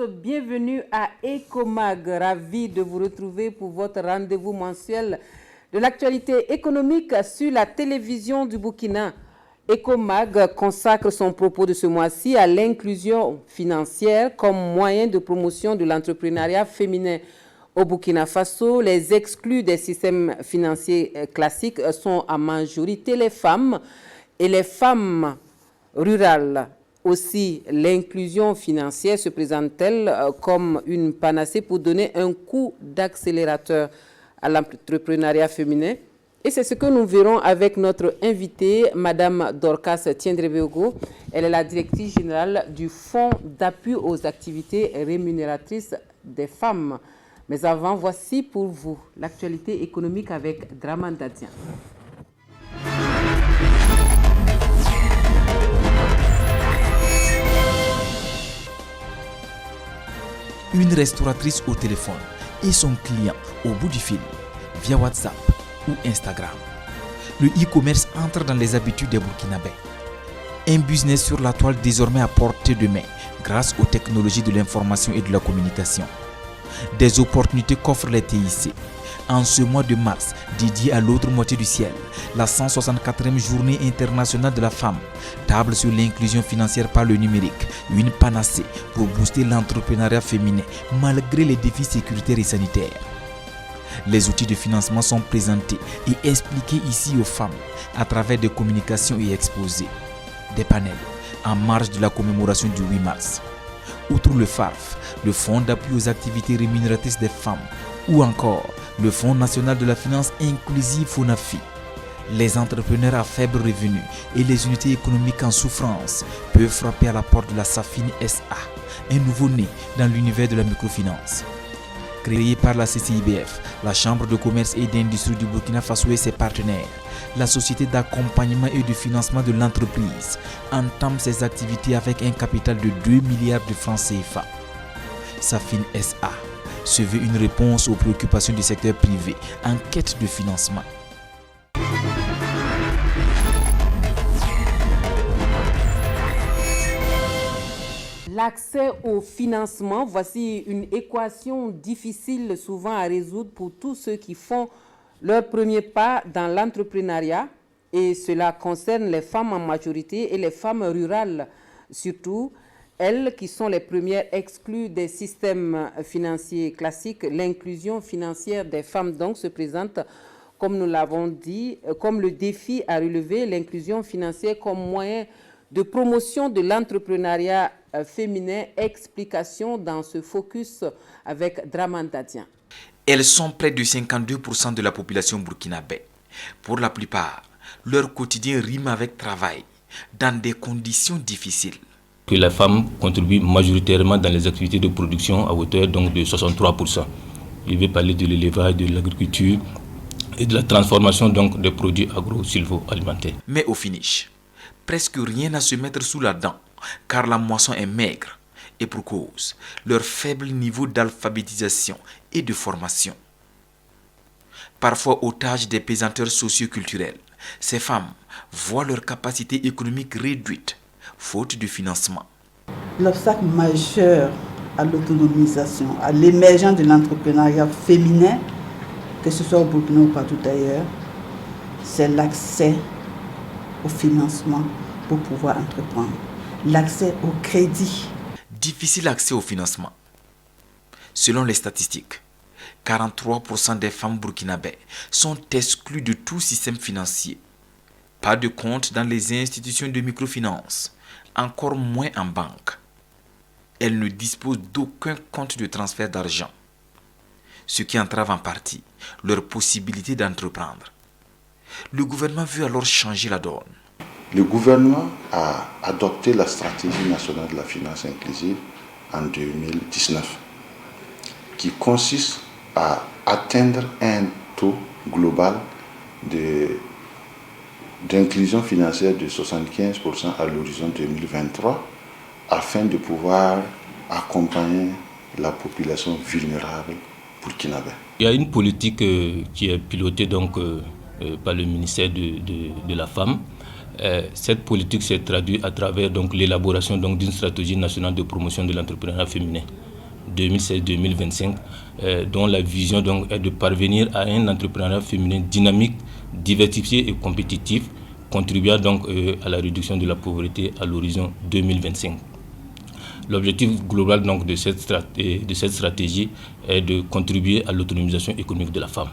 bienvenue à Ecomag. Ravi de vous retrouver pour votre rendez-vous mensuel de l'actualité économique sur la télévision du Burkina. Ecomag consacre son propos de ce mois-ci à l'inclusion financière comme moyen de promotion de l'entrepreneuriat féminin. Au Burkina Faso, les exclus des systèmes financiers classiques sont en majorité les femmes et les femmes rurales. Aussi, l'inclusion financière se présente-t-elle comme une panacée pour donner un coup d'accélérateur à l'entrepreneuriat féminin? Et c'est ce que nous verrons avec notre invitée, Madame Dorcas Tiendrebeogo. Elle est la directrice générale du Fonds d'appui aux activités rémunératrices des femmes. Mais avant, voici pour vous l'actualité économique avec Draman Dadian. Une restauratrice au téléphone et son client au bout du fil, via WhatsApp ou Instagram. Le e-commerce entre dans les habitudes des Burkinabés. Un business sur la toile désormais à portée de main grâce aux technologies de l'information et de la communication. Des opportunités qu'offrent les TIC. En ce mois de mars, dédié à l'autre moitié du ciel, la 164e journée internationale de la femme table sur l'inclusion financière par le numérique, une panacée pour booster l'entrepreneuriat féminin malgré les défis sécuritaires et sanitaires. Les outils de financement sont présentés et expliqués ici aux femmes à travers des communications et exposés, des panels en marge de la commémoration du 8 mars. Outre le FARF, le Fonds d'appui aux activités rémunératrices des femmes, ou encore le Fonds national de la finance inclusive FONAFI. Les entrepreneurs à faible revenu et les unités économiques en souffrance peuvent frapper à la porte de la Safine SA, un nouveau-né dans l'univers de la microfinance. Créée par la CCIBF, la Chambre de commerce et d'industrie du Burkina Faso et ses partenaires, la société d'accompagnement et de financement de l'entreprise entame ses activités avec un capital de 2 milliards de francs CFA. Safine SA se veut une réponse aux préoccupations du secteur privé en quête de financement. L'accès au financement, voici une équation difficile souvent à résoudre pour tous ceux qui font leur premier pas dans l'entrepreneuriat, et cela concerne les femmes en majorité et les femmes rurales surtout. Elles qui sont les premières exclues des systèmes financiers classiques, l'inclusion financière des femmes donc se présente, comme nous l'avons dit, comme le défi à relever, l'inclusion financière comme moyen de promotion de l'entrepreneuriat féminin. Explication dans ce focus avec Draman Dadian. Elles sont près de 52% de la population burkinabé. Pour la plupart, leur quotidien rime avec travail, dans des conditions difficiles. Que la femme contribue majoritairement dans les activités de production à hauteur donc de 63%. Je vais parler de l'élevage, de l'agriculture et de la transformation donc des produits agro-silvo-alimentaires. Mais au finish, presque rien à se mettre sous la dent, car la moisson est maigre et pour cause, leur faible niveau d'alphabétisation et de formation. Parfois otages des pesanteurs socio-culturelles, ces femmes voient leur capacité économique réduite faute de financement. L'obstacle majeur à l'autonomisation, à l'émergence de l'entrepreneuriat féminin, que ce soit au Burkina ou partout ailleurs, c'est l'accès au financement pour pouvoir entreprendre, l'accès au crédit. Difficile accès au financement. Selon les statistiques, 43% des femmes burkinabées sont exclues de tout système financier. Pas de compte dans les institutions de microfinance, encore moins en banque. Elles ne disposent d'aucun compte de transfert d'argent, ce qui entrave en partie leur possibilité d'entreprendre. Le gouvernement veut alors changer la donne. Le gouvernement a adopté la stratégie nationale de la finance inclusive en 2019, qui consiste à atteindre un taux global d'inclusion financière de 75% à l'horizon 2023 afin de pouvoir accompagner la population vulnérable burkinabé. Il y a une politique qui est pilotée donc, par le ministère de la Femme. Cette politique s'est traduite à travers donc, l'élaboration donc, d'une stratégie nationale de promotion de l'entrepreneuriat féminin. 2016-2025, dont la vision donc, est de parvenir à un entrepreneuriat féminin dynamique, diversifié et compétitif, contribuant donc à la réduction de la pauvreté à l'horizon 2025. L'objectif global donc, de cette stratégie est de contribuer à l'autonomisation économique de la femme.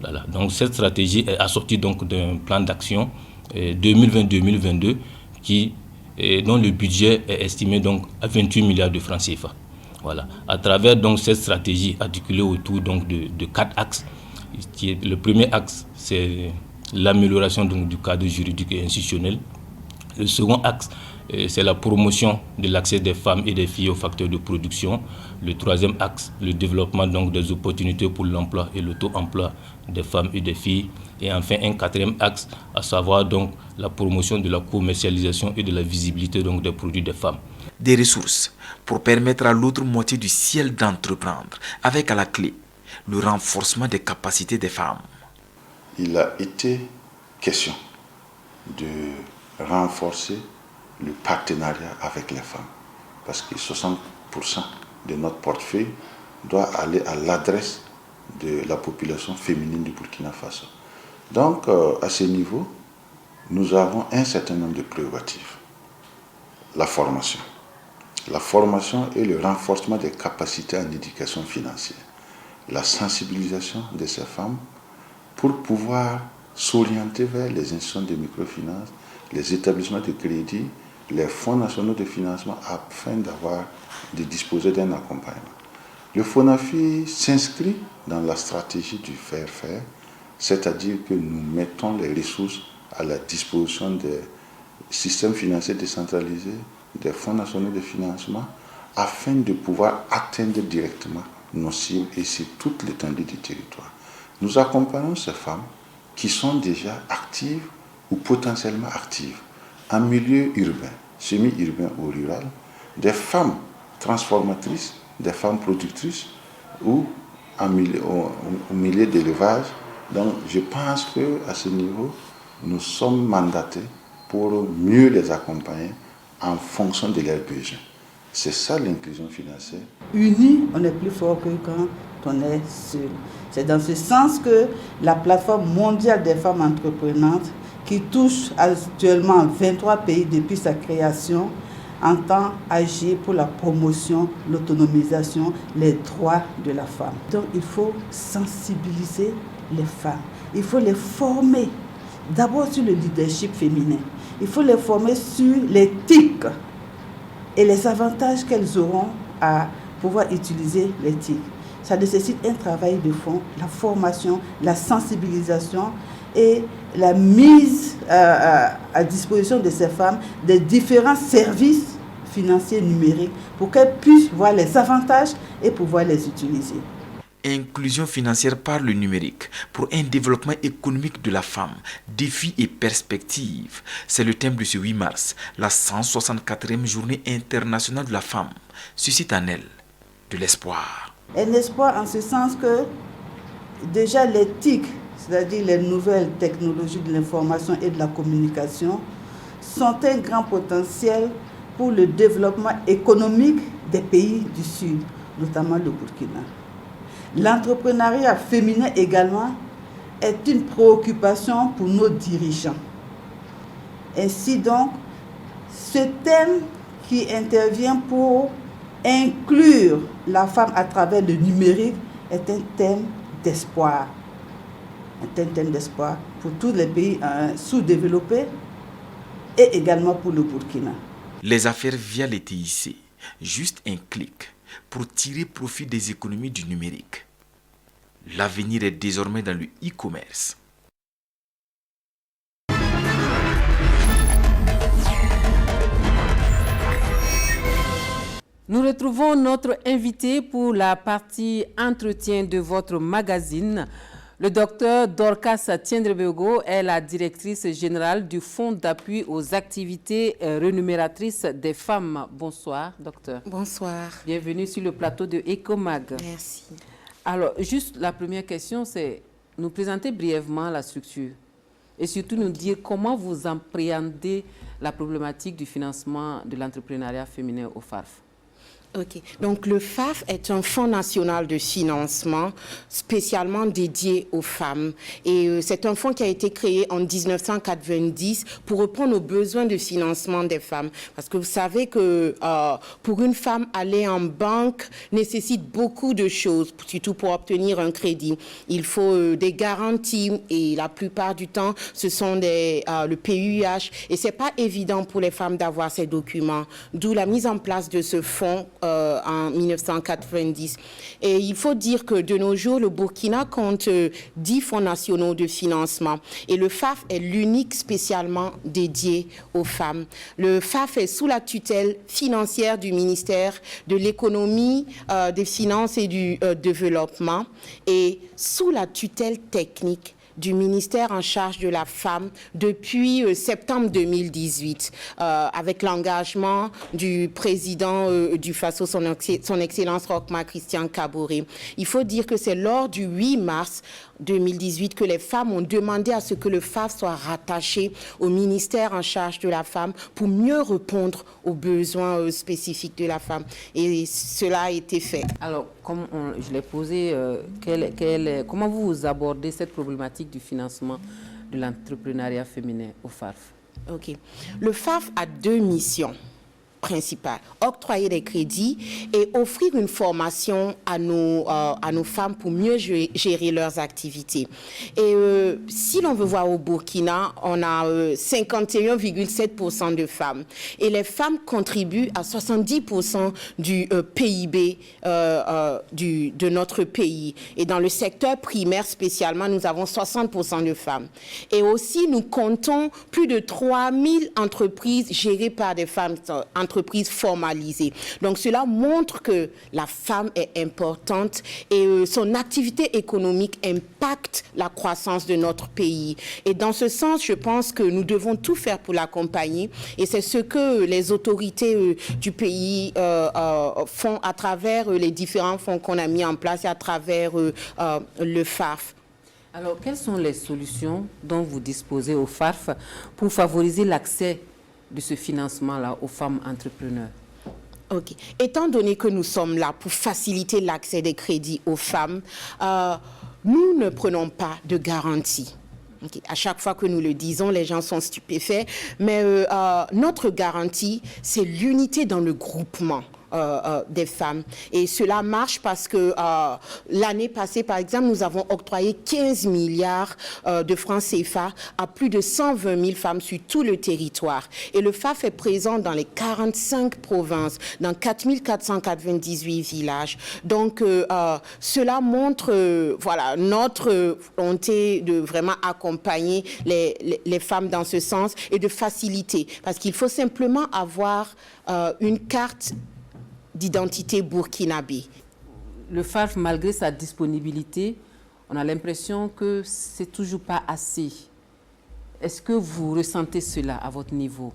Voilà. Donc, cette stratégie est assortie donc, d'un plan d'action 2020-2022 dont le budget est estimé donc, à 28 milliards de francs CFA. Voilà. À travers donc, cette stratégie articulée autour donc, de 4 axes, le premier axe, c'est l'amélioration donc, du cadre juridique et institutionnel. Le second axe, c'est la promotion de l'accès des femmes et des filles aux facteurs de production. Le troisième axe, le développement donc, des opportunités pour l'emploi et le taux-emploi des femmes et des filles. Et enfin, un quatrième axe, à savoir donc, la promotion de la commercialisation et de la visibilité donc, des produits des femmes. Des ressources pour permettre à l'autre moitié du ciel d'entreprendre, avec à la clé le renforcement des capacités des femmes. Il a été question de renforcer le partenariat avec les femmes, parce que 60% de notre portefeuille doit aller à l'adresse de la population féminine du Burkina Faso. Donc, à ce niveau, nous avons un certain nombre de prérogatives. La formation et le renforcement des capacités en éducation financière, la sensibilisation de ces femmes pour pouvoir s'orienter vers les institutions de microfinance, les établissements de crédit, les fonds nationaux de financement afin de disposer d'un accompagnement. Le FONAFI s'inscrit dans la stratégie du faire-faire, c'est-à-dire que nous mettons les ressources à la disposition des systèmes financiers décentralisés, des fonds nationaux de financement, afin de pouvoir atteindre directement nos cibles et sur toute l'étendue du territoire. Nous accompagnons ces femmes qui sont déjà actives ou potentiellement actives en milieu urbain, semi-urbain ou rural, des femmes transformatrices, des femmes productrices ou au milieu d'élevage. Donc je pense qu'à ce niveau, nous sommes mandatés pour mieux les accompagner en fonction de leurs besoins. C'est ça l'inclusion financière. Unis, on est plus fort que quand on est seul. C'est dans ce sens que la plateforme mondiale des femmes entreprenantes, qui touche actuellement 23 pays depuis sa création, entend agir pour la promotion, l'autonomisation, les droits de la femme. Donc il faut sensibiliser les femmes. Il faut les former d'abord sur le leadership féminin. Il faut les former sur l'éthique et les avantages qu'elles auront à pouvoir utiliser l'éthique. Ça nécessite un travail de fond, la formation, la sensibilisation et la mise à disposition de ces femmes des différents services financiers numériques pour qu'elles puissent voir les avantages et pouvoir les utiliser. Inclusion financière par le numérique pour un développement économique de la femme, défis et perspectives. C'est le thème de ce 8 mars, la 164e journée internationale de la femme, suscite en elle de l'espoir. Un espoir en ce sens que déjà l'éthique, c'est-à-dire les nouvelles technologies de l'information et de la communication, sont un grand potentiel pour le développement économique des pays du Sud, notamment le Burkina. L'entrepreneuriat féminin également est une préoccupation pour nos dirigeants. Ainsi donc, ce thème qui intervient pour inclure la femme à travers le numérique est un thème d'espoir. Un thème d'espoir pour tous les pays sous-développés et également pour le Burkina. Les affaires via les TIC, juste un clic pour tirer profit des économies du numérique. L'avenir est désormais dans le e-commerce. Nous retrouvons notre invité pour la partie entretien de votre magazine. Le docteur Dorcas Tiendrebego est la directrice générale du Fonds d'appui aux activités rémunératrices des femmes. Bonsoir, docteur. Bonsoir. Bienvenue sur le plateau de Ecomag. Merci. Alors, juste la première question, c'est nous présenter brièvement la structure et surtout nous dire comment vous appréhendez la problématique du financement de l'entrepreneuriat féminin au FARF. Ok, donc le FAF est un fonds national de financement spécialement dédié aux femmes et c'est un fonds qui a été créé en 1990 pour répondre aux besoins de financement des femmes. Parce que vous savez que pour une femme, aller en banque nécessite beaucoup de choses, surtout pour obtenir un crédit. Il faut des garanties et la plupart du temps, ce sont le PUH et c'est pas évident pour les femmes d'avoir ces documents. D'où la mise en place de ce fonds en 1990. Et il faut dire que de nos jours, le Burkina compte 10 fonds nationaux de financement. Et le FAF est l'unique spécialement dédié aux femmes. Le FAF est sous la tutelle financière du ministère de l'économie, des finances et du développement et sous la tutelle technique du ministère en charge de la femme depuis septembre 2018, avec l'engagement du président du FASO, son Excellence Rochma Christian Kaboré. Il faut dire que c'est lors du 8 mars 2018 que les femmes ont demandé à ce que le FAF soit rattaché au ministère en charge de la femme pour mieux répondre aux besoins spécifiques de la femme. Et cela a été fait. Alors, comme je l'ai posé, comment vous abordez cette problématique du financement de l'entrepreneuriat féminin au FAF? Ok. Le FAF a 2 missions principales: octroyer des crédits et offrir une formation à nos femmes pour mieux gérer leurs activités. Et si l'on veut voir au Burkina, on a 51,7% de femmes. Et les femmes contribuent à 70% du PIB de notre pays. Et dans le secteur primaire spécialement, nous avons 60% de femmes. Et aussi, nous comptons plus de 3000 entreprises gérées par des femmes, entreprises formalisées. Donc cela montre que la femme est importante et son activité économique impacte la croissance de notre pays. Et dans ce sens, je pense que nous devons tout faire pour l'accompagner et c'est ce que les autorités du pays font à travers les différents fonds qu'on a mis en place et à travers le FAF. Alors, quelles sont les solutions dont vous disposez au FAF pour favoriser l'accès de ce financement-là aux femmes entrepreneurs? Ok. Étant donné que nous sommes là pour faciliter l'accès des crédits aux femmes, nous ne prenons pas de garantie. Okay. À chaque fois que nous le disons, les gens sont stupéfaits. Mais notre garantie, c'est l'unité dans le groupement des femmes. Et cela marche parce que l'année passée, par exemple, nous avons octroyé 15 milliards de francs CFA à plus de 120 000 femmes sur tout le territoire. Et le FAF est présent dans les 45 provinces, dans 4 498 villages. Donc, cela montre voilà, notre volonté de vraiment accompagner les femmes dans ce sens et de faciliter. Parce qu'il faut simplement avoir une carte d'identité burkinabé. Le FAF, malgré sa disponibilité, on a l'impression que c'est toujours pas assez. Est-ce que vous ressentez cela à votre niveau?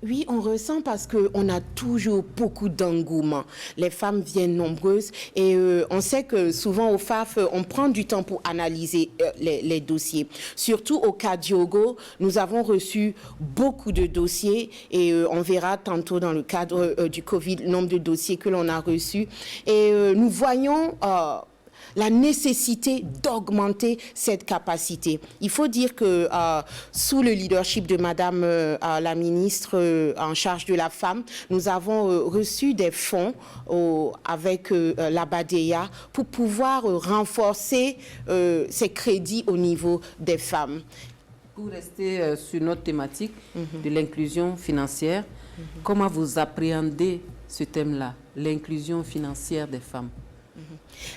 Oui, on ressent parce qu'on a toujours beaucoup d'engouement. Les femmes viennent nombreuses et on sait que souvent au FAF, on prend du temps pour analyser les dossiers. Surtout au cas Diogo, nous avons reçu beaucoup de dossiers et on verra tantôt dans le cadre du Covid le nombre de dossiers que l'on a reçus. Et nous voyons la nécessité d'augmenter cette capacité. Il faut dire que sous le leadership de Madame la ministre en charge de la femme, nous avons reçu des fonds avec la BADEA pour pouvoir renforcer ces crédits au niveau des femmes. Pour rester sur notre thématique de l'inclusion financière, comment vous appréhendez ce thème-là, l'inclusion financière des femmes?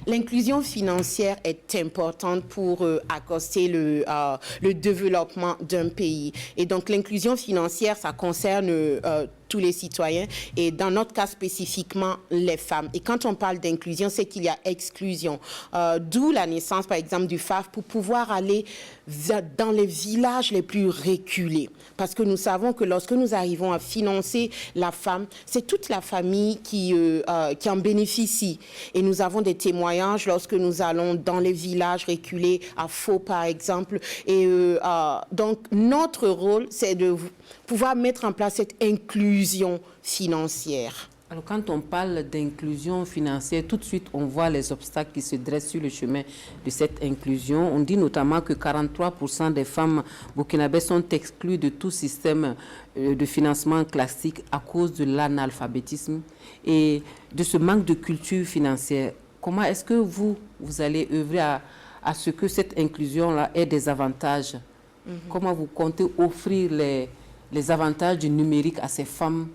L'inclusion financière est importante pour accoster le développement d'un pays. Et donc l'inclusion financière, ça concerne tous les citoyens et dans notre cas spécifiquement les femmes. Et quand on parle d'inclusion, c'est qu'il y a exclusion. D'où la naissance par exemple du FAF pour pouvoir aller dans les villages les plus reculés. Parce que nous savons que lorsque nous arrivons à financer la femme, c'est toute la famille qui en bénéficie. Et nous avons des témoignages lorsque nous allons dans les villages reculés, à Faux par exemple. Et donc notre rôle, c'est de pouvoir mettre en place cette inclusion financière. Alors, quand on parle d'inclusion financière, tout de suite, on voit les obstacles qui se dressent sur le chemin de cette inclusion. On dit notamment que 43% des femmes burkinabèses sont exclues de tout système de financement classique à cause de l'analphabétisme et de ce manque de culture financière. Comment est-ce que vous allez œuvrer à ce que cette inclusion-là ait des avantages? Comment vous comptez offrir les avantages du numérique à ces femmes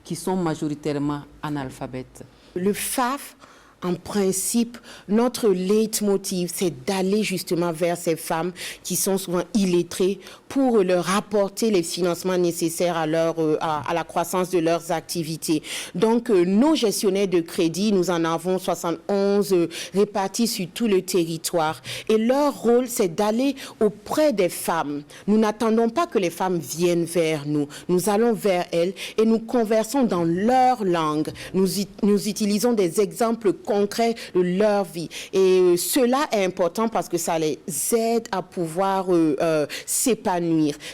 qui sont majoritairement analphabètes? Le FAF, en principe, notre leitmotiv, c'est d'aller justement vers ces femmes qui sont souvent illettrées pour leur apporter les financements nécessaires à la croissance de leurs activités. Donc, nos gestionnaires de crédit, nous en avons 71 répartis sur tout le territoire. Et leur rôle, c'est d'aller auprès des femmes. Nous n'attendons pas que les femmes viennent vers nous. Nous allons vers elles et nous conversons dans leur langue. Nous utilisons des exemples concrets de leur vie. Et cela est important parce que ça les aide à pouvoir s'épanouir.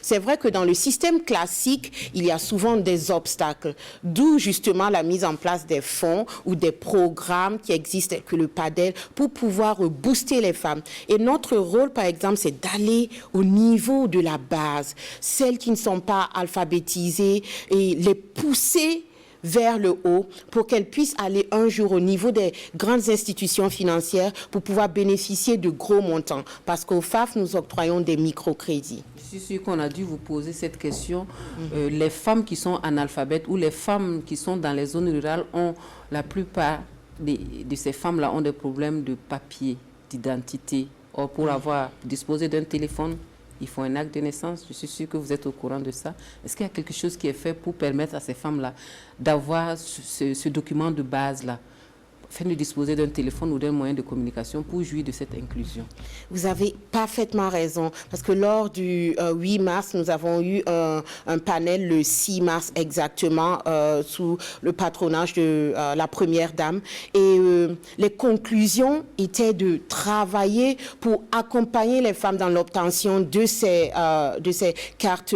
C'est vrai que dans le système classique, il y a souvent des obstacles, d'où justement la mise en place des fonds ou des programmes qui existent, que le PADEL, pour pouvoir booster les femmes. Et notre rôle, par exemple, c'est d'aller au niveau de la base, celles qui ne sont pas alphabétisées, et les pousser vers le haut pour qu'elles puissent aller un jour au niveau des grandes institutions financières pour pouvoir bénéficier de gros montants. Parce qu'au FAF, nous octroyons des microcrédits. Je suis sûre qu'on a dû vous poser cette question. Les femmes qui sont analphabètes ou les femmes qui sont dans les zones rurales ont, la plupart de ces femmes-là ont des problèmes de papier, d'identité. Or, pour disposer d'un téléphone, il faut un acte de naissance. Je suis sûre que vous êtes au courant de ça. Est-ce qu'il y a quelque chose qui est fait pour permettre à ces femmes-là d'avoir ce document de base-là, afin de disposer d'un téléphone ou d'un moyen de communication pour jouir de cette inclusion? Vous avez parfaitement raison, parce que lors du 8 mars, nous avons eu un panel le 6 mars exactement, sous le patronage de la Première Dame. Et les conclusions étaient de travailler pour accompagner les femmes dans l'obtention de ces cartes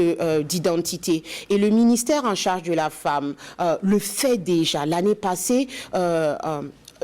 d'identité. Et le ministère en charge de la femme le fait déjà. L'année passée,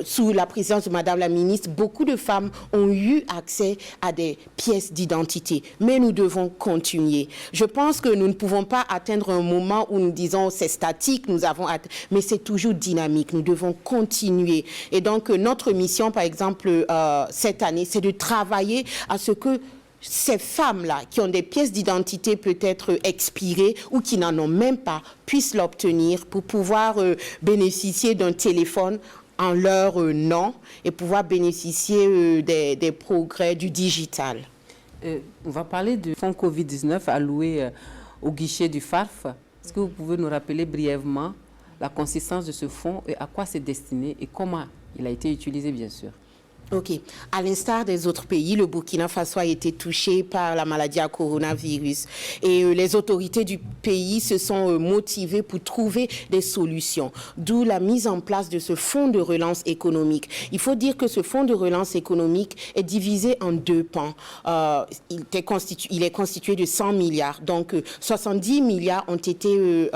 sous la présidence de Madame la ministre, beaucoup de femmes ont eu accès à des pièces d'identité. Mais nous devons continuer. Je pense que nous ne pouvons pas atteindre un moment où nous disons c'est statique, mais c'est toujours dynamique. Nous devons continuer. Et donc, notre mission, par exemple, cette année, c'est de travailler à ce que ces femmes-là, qui ont des pièces d'identité peut-être expirées ou qui n'en ont même pas, puissent l'obtenir pour pouvoir bénéficier d'un téléphone en leur nom et pouvoir bénéficier des progrès du digital. On va parler du fonds Covid-19 alloué au guichet du FAF. Est-ce que vous pouvez nous rappeler brièvement la consistance de ce fonds et à quoi c'est destiné et comment il a été utilisé, bien sûr? OK. À l'instar des autres pays, le Burkina Faso a été touché par la maladie à coronavirus. Et les autorités du pays se sont motivées pour trouver des solutions. D'où la mise en place de ce fonds de relance économique. Il faut dire que ce fonds de relance économique est divisé en deux pans. Il est constitué de 100 milliards. Donc, 70 milliards ont été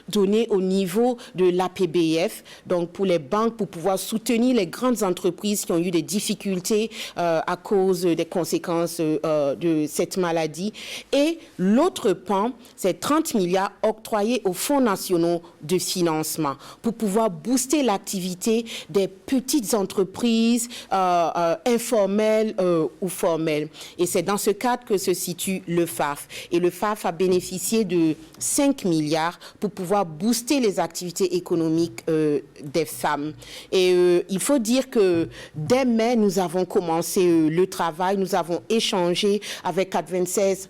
donnés au niveau de l'APBF, donc pour les banques, pour pouvoir soutenir les grandes entreprises qui ont eu des difficultés à cause des conséquences de cette maladie. Et l'autre pan, c'est 30 milliards octroyés aux fonds nationaux de financement pour pouvoir booster l'activité des petites entreprises informelles ou formelles. Et c'est dans ce cadre que se situe le FAF. Et le FAF a bénéficié de 5 milliards pour pouvoir booster les activités économiques des femmes. Et il faut dire que dès mai, nous avons commencé le travail. Nous avons échangé avec 96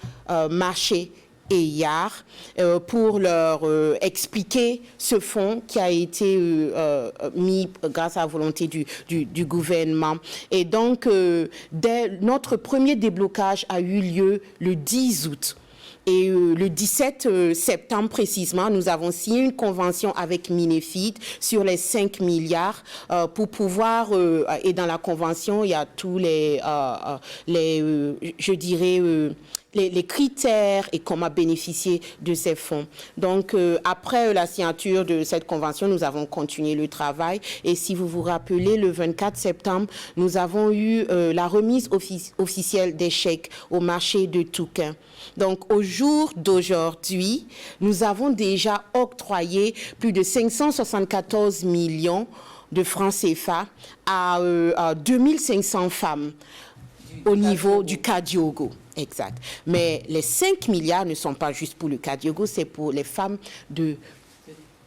marchés et YAR pour leur expliquer ce fonds qui a été mis grâce à la volonté du gouvernement. Et donc, notre premier déblocage a eu lieu le 10 août. Et le 17 septembre précisément, nous avons signé une convention avec Minefid sur les 5 milliards pour pouvoir, et dans la convention, il y a tous je dirais, les critères et comment bénéficier de ces fonds. Donc, après la signature de cette convention, nous avons continué le travail. Et si vous vous rappelez, le 24 septembre, nous avons eu la remise officielle des chèques au marché de Touquin. Donc, au jour d'aujourd'hui, nous avons déjà octroyé plus de 574 millions de francs CFA à 2500 femmes au niveau du Kadiogo. Exact. Mais les 5 milliards ne sont pas juste pour le Kadiogo, c'est pour les femmes de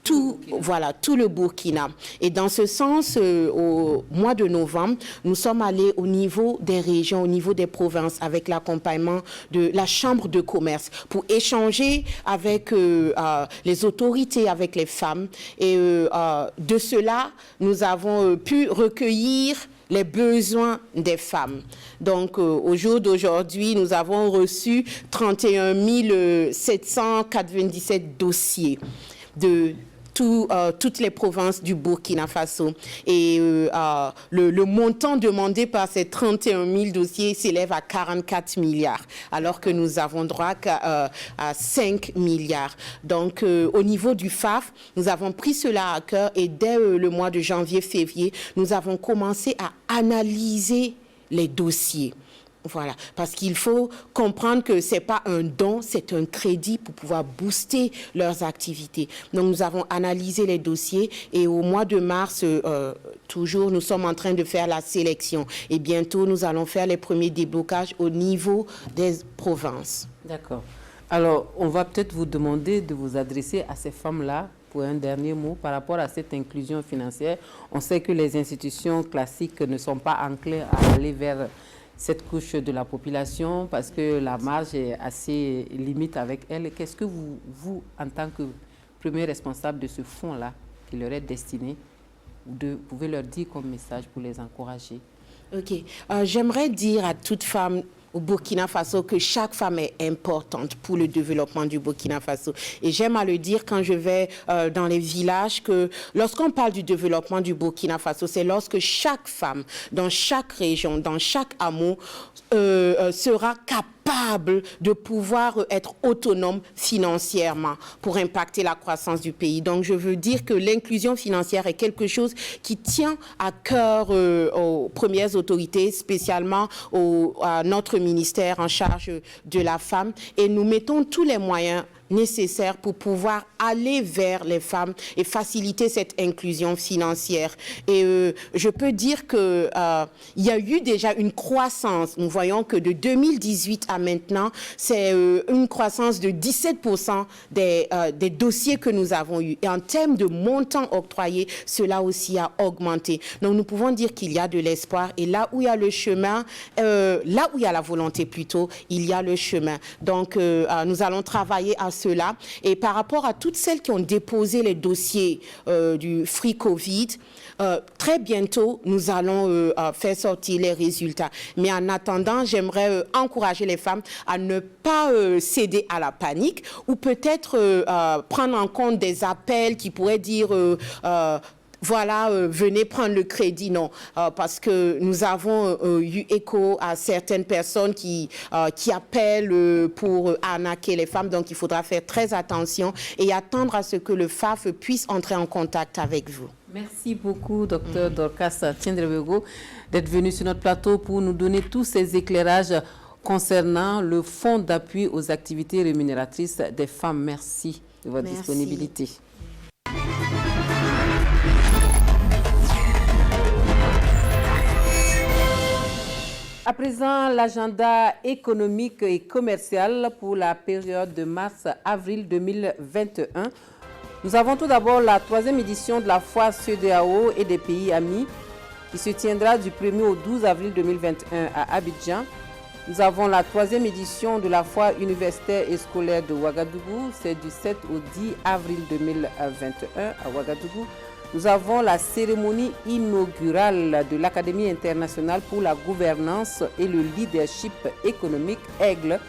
tout le Burkina. Et dans ce sens, au mois de novembre, nous sommes allés au niveau des régions, au niveau des provinces, avec l'accompagnement de la Chambre de commerce pour échanger avec les autorités, avec les femmes. Et de cela, nous avons pu recueillir les besoins des femmes. Donc, au jour d'aujourd'hui, nous avons reçu 31 797 dossiers de toutes les provinces du Burkina Faso. Et le montant demandé par ces 31 000 dossiers s'élève à 44 milliards, alors que nous avons droit à 5 milliards. Donc, au niveau du FAF, nous avons pris cela à cœur et dès le mois de janvier-février, nous avons commencé à analyser les dossiers. Voilà, parce qu'il faut comprendre que ce n'est pas un don, c'est un crédit pour pouvoir booster leurs activités. Donc, nous avons analysé les dossiers et au mois de mars, toujours, nous sommes en train de faire la sélection. Et bientôt, nous allons faire les premiers déblocages au niveau des provinces. D'accord. Alors, on va peut-être vous demander de vous adresser à ces femmes-là pour un dernier mot par rapport à cette inclusion financière. On sait que les institutions classiques ne sont pas enclins à aller vers cette couche de la population parce que la marge est assez limite avec elle. Qu'est-ce que vous, en tant que premier responsable de ce fonds-là, qui leur est destiné, vous pouvez leur dire comme message pour les encourager? Ok. J'aimerais dire à toute femme au Burkina Faso que chaque femme est importante pour le développement du Burkina Faso. Et j'aime à le dire quand je vais dans les villages que lorsqu'on parle du développement du Burkina Faso, c'est lorsque chaque femme, dans chaque région, dans chaque hameau, sera capable de pouvoir être autonome financièrement pour impacter la croissance du pays. Donc, je veux dire que l'inclusion financière est quelque chose qui tient à cœur aux premières autorités, spécialement à notre ministère en charge de la femme. Et nous mettons tous les moyens nécessaires pour pouvoir aller vers les femmes et faciliter cette inclusion financière. Et je peux dire que il y a eu déjà une croissance. Nous voyons que de 2018 à maintenant, c'est une croissance de 17% des dossiers que nous avons eus. Et en termes de montants octroyés, cela aussi a augmenté. Donc nous pouvons dire qu'il y a de l'espoir. Et là où il y a le chemin, là où il y a la volonté plutôt, il y a le chemin. Donc nous allons travailler à cela. Et par rapport à toutes celles qui ont déposé les dossiers du Free Covid, très bientôt, nous allons faire sortir les résultats. Mais en attendant, j'aimerais encourager les femmes à ne pas céder à la panique ou peut-être prendre en compte des appels qui pourraient dire voilà, venez prendre le crédit. Non, parce que nous avons eu écho à certaines personnes qui appellent pour arnaquer les femmes. Donc, il faudra faire très attention et attendre à ce que le FAF puisse entrer en contact avec vous. Merci beaucoup, Dr Dorcas Tiendrebego, d'être venu sur notre plateau pour nous donner tous ces éclairages concernant le fonds d'appui aux activités rémunératrices des femmes. Merci de votre disponibilité. À présent, l'agenda économique et commercial pour la période de mars-avril 2021. Nous avons tout d'abord la 3e édition de la foire CEDEAO et des pays amis qui se tiendra du 1er au 12 avril 2021 à Abidjan. Nous avons la 3e édition de la foire universitaire et scolaire de Ouagadougou, c'est du 7 au 10 avril 2021 à Ouagadougou. Nous avons la cérémonie inaugurale de l'Académie internationale pour la gouvernance et le leadership économique Aigle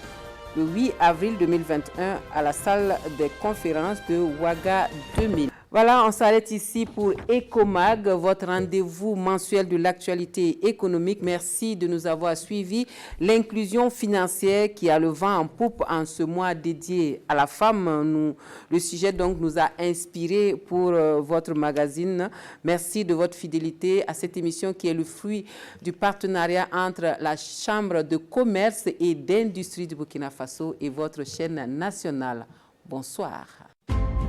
le 8 avril 2021 à la salle des conférences de Ouaga 2000. Voilà, on s'arrête ici pour Ecomag, votre rendez-vous mensuel de l'actualité économique. Merci de nous avoir suivis. L'inclusion financière qui a le vent en poupe en ce mois dédié à la femme. Le sujet donc nous a inspiré pour votre magazine. Merci de votre fidélité à cette émission qui est le fruit du partenariat entre la Chambre de commerce et d'industrie du Burkina Faso et votre chaîne nationale. Bonsoir.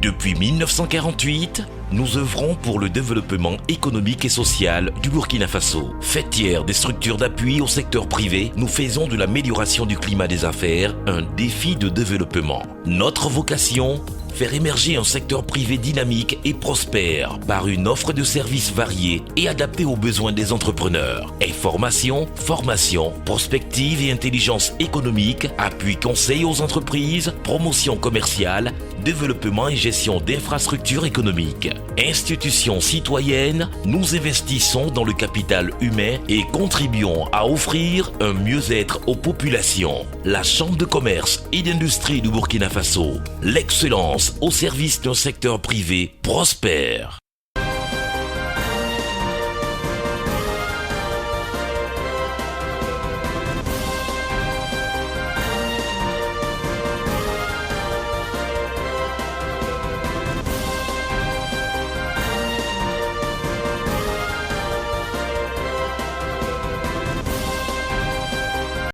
Depuis 1948, nous œuvrons pour le développement économique et social du Burkina Faso. Fêtières des structures d'appui au secteur privé, nous faisons de l'amélioration du climat des affaires un défi de développement. Notre vocation, faire émerger un secteur privé dynamique et prospère par une offre de services variés et adaptés aux besoins des entrepreneurs. Information, formation, prospective et intelligence économique, appui conseil aux entreprises, promotion commerciale, développement et gestion d'infrastructures économiques. Institutions citoyennes, nous investissons dans le capital humain et contribuons à offrir un mieux-être aux populations. La Chambre de commerce et d'industrie du Burkina Faso, l'excellence au service d'un secteur privé prospère.